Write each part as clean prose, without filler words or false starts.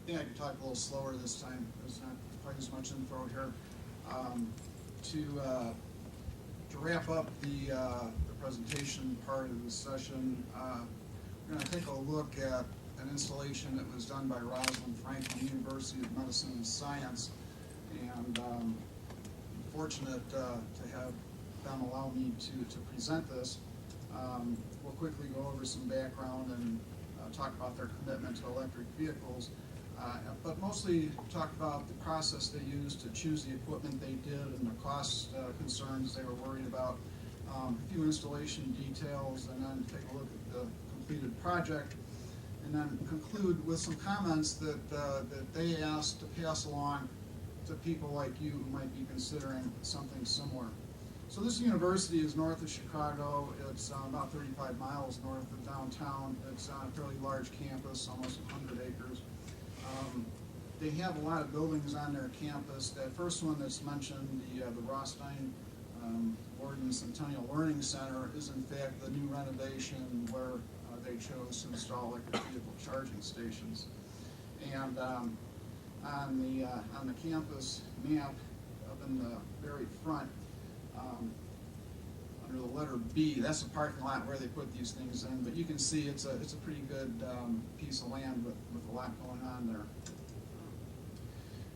Yeah, I can talk a little slower this time. There's not quite as much info here. To wrap up the presentation part of the session, we're going to take a look at an installation that was done by Rosalind Franklin University of Medicine and Science, and I'm fortunate to have them allow me to present this. We'll quickly go over some background and talk about their commitment to electric vehicles, but mostly talk about the process they used to choose the equipment they did and the cost concerns they were worried about, a few installation details, and then take a look at the completed project, and then conclude with some comments that they asked to pass along to people like you who might be considering something similar. So this university is north of Chicago. It's about 35 miles north of downtown. It's on a fairly large campus, almost 100 acres. They have a lot of buildings on their campus. That first one that's mentioned, the Rosalind Franklin Centennial Learning Center, is in fact the new renovation where they chose to install electric vehicle charging stations. And on the campus map up in the very front, under the letter B, that's the parking lot where they put these things in, but you can see it's a pretty good piece of land with a lot going on there.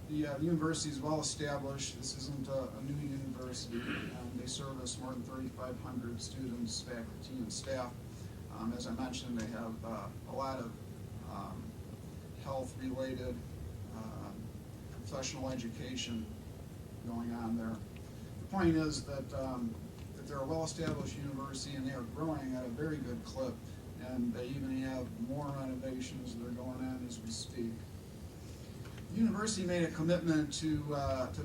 The university is well established. This isn't a new university. They service more than 3,500 students, faculty, and staff. As I mentioned, they have a lot of health-related professional education going on there. The point is that they're a well-established university, and they are growing at a very good clip, and they even have more renovations that are going on as we speak. The university made a commitment to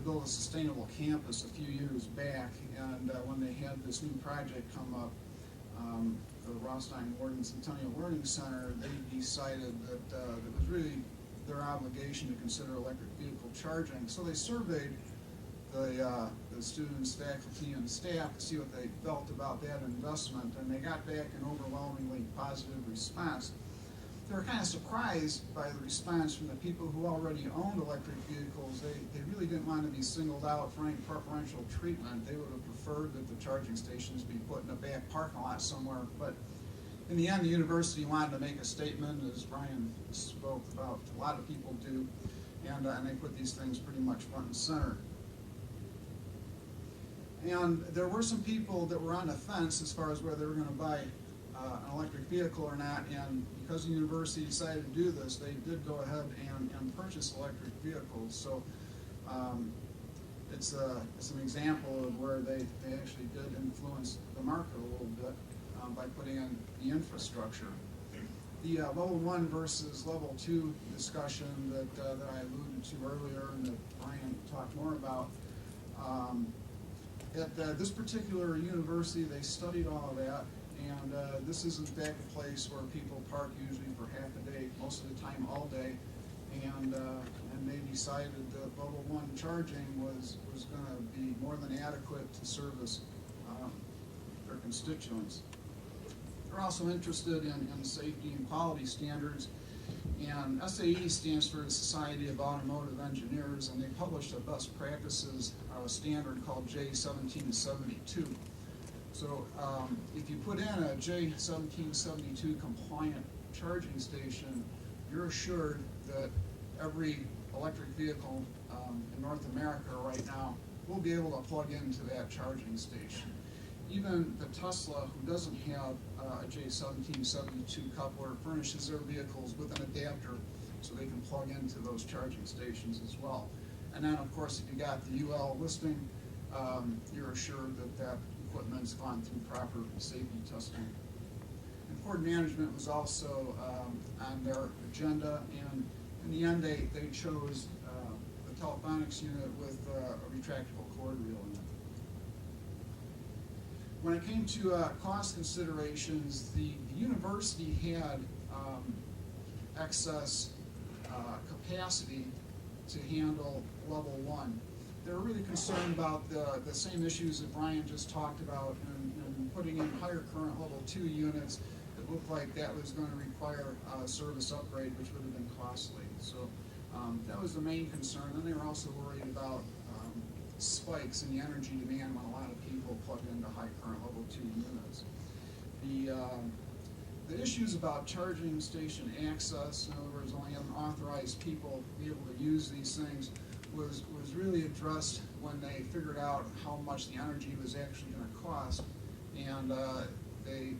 build a sustainable campus a few years back, and when they had this new project come up, the Rosalind Franklin Centennial Learning Center, they decided that it was really their obligation to consider electric vehicle charging. So they surveyed the students, faculty, and staff to see what they felt about that investment, and they got back an overwhelmingly positive response. They were kind of surprised by the response from the people who already owned electric vehicles. They really didn't want to be singled out for any preferential treatment. They would have preferred that the charging stations be put in a back parking lot somewhere, but in the end, the university wanted to make a statement, as Brian spoke about. A lot of people do, and they put these things pretty much front and center. And there were some people that were on the fence as far as whether they were going to buy an electric vehicle or not, and because the university decided to do this, they did go ahead and purchase electric vehicles. So it's an example of where they actually did influence the market a little bit by putting in the infrastructure. The level 1 versus level 2 discussion that I alluded to earlier and that Brian talked more about, at this particular university, they studied all of that, and this is in fact a place where people park usually for half a day, most of the time all day, and they decided that level 1 charging was going to be more than adequate to service their constituents. They're also interested in safety and quality standards, and SAE stands for the Society of Automotive Engineers, and they published a best practices standard called J1772. So if you put in a J1772 compliant charging station, you're assured that every electric vehicle in North America right now will be able to plug into that charging station. Even the Tesla, who doesn't have a J1772 coupler, furnishes their vehicles with an adapter so they can plug into those charging stations as well. And then, of course, if you got the UL listing, you're assured that that equipment's gone through proper safety testing. And port management was also on their agenda, and in the end, they chose the telephonics unit with a retractable cord reel in it. When it came to cost considerations, the university had excess capacity to handle level 1. They were really concerned about the same issues that Brian just talked about in putting putting in higher current level 2 units, it looked like that was going to require a service upgrade, which would have been costly. So that was the main concern. And they were also worried about spikes in the energy demand when a lot of people plug into high current level 2 units. The issues about charging station access, in other words, only having authorized people be able to use these things, was really addressed when they figured out how much the energy was actually going to cost, and they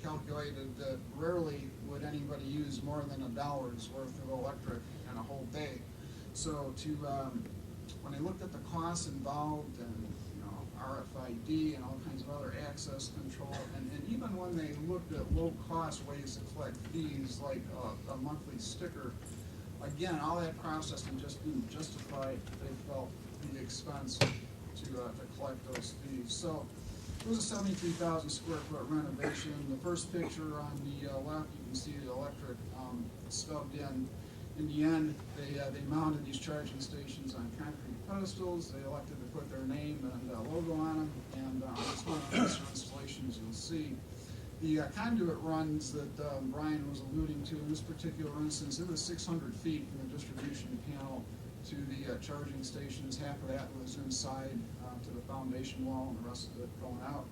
calculated that rarely would anybody use more than $1 worth of electric in a whole day. So when they looked at the costs involved and RFID and all kinds of other access control, and even when they looked at low-cost ways to collect fees like a monthly sticker, again, all that processing just didn't justify, they felt, the expense to collect those fees. So it was a 73,000 square foot renovation. The first picture on the left, you can see the electric stubbed in. In the end, they mounted these charging stations on concrete pedestals. They elected to put their name and logo on them, and on this one of the installations you'll see the conduit runs that Brian was alluding to. In this particular instance, it was 600 feet from the distribution panel to the charging stations. Half of that was inside to the foundation wall, and the rest of it going out.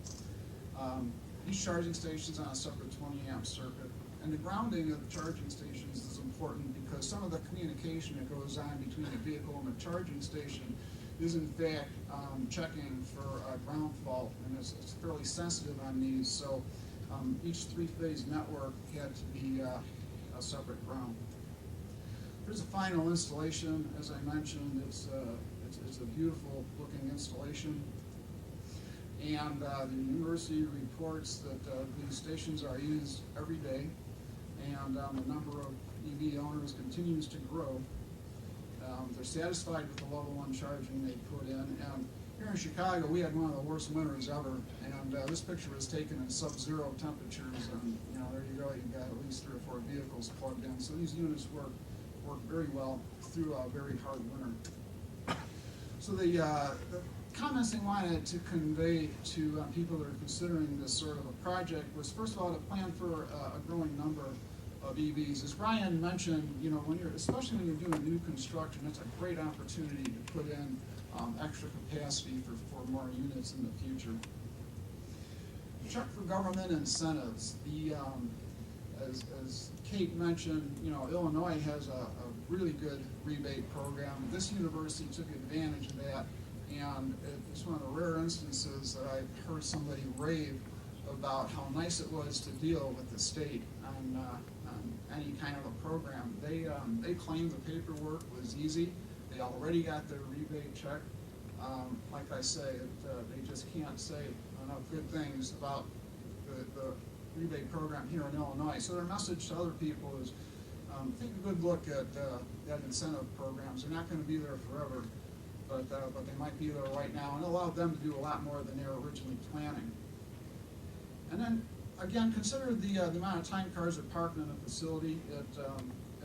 These charging stations on a separate 20 amp circuit. And the grounding of the charging stations is important because some of the communication that goes on between the vehicle and the charging station is in fact checking for a ground fault, and it's fairly sensitive on these. So each 3-phase network had to be a separate ground. Here's a final installation. As I mentioned, it's a beautiful looking installation. And the university reports that these stations are used every day, and the number of EV owners continues to grow. They're satisfied with the level 1 charging they put in. And here in Chicago, we had one of the worst winters ever, and this picture was taken in sub-zero temperatures, and there you go, you've got at least 3 or 4 vehicles plugged in. So these units work very well through a very hard winter. So the comments they wanted to convey to people that are considering this sort of a project was, first of all, to plan for a growing number of EVs. As Brian mentioned, especially when you're doing new construction, it's a great opportunity to put in extra capacity for more units in the future. Check for government incentives. As Kate mentioned, Illinois has a really good rebate program. This university took advantage of that, and it's one of the rare instances that I've heard somebody rave about how nice it was to deal with the state on any kind of a program. They claimed the paperwork was easy. They already got their rebate check. Like I say, they just can't say enough good things about the rebate program here in Illinois. So their message to other people is take a good look at that incentive programs. They're not going to be there forever, but they might be there right now, and it allowed them to do a lot more than they were originally planning. And then, again, consider the amount of time cars that parked in the facility. It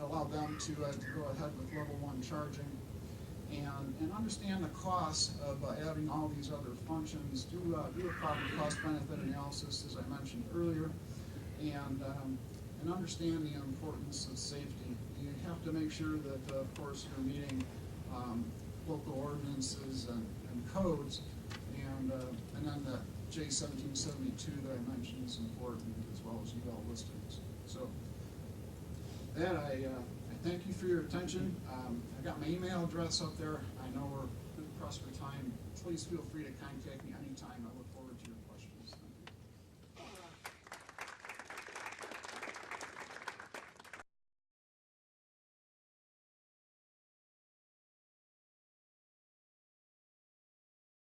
allowed them to go ahead with level 1 charging, and understand the cost of adding all these other functions. Do a proper cost-benefit analysis, as I mentioned earlier, and understand the importance of safety. You have to make sure that, of course, you're meeting local ordinances and codes, and then the J1772 that I mentioned is important, as well as UL listings. So that I thank you for your attention. I got my email address up there. I know we're pressed for time. Please feel free to contact me anytime.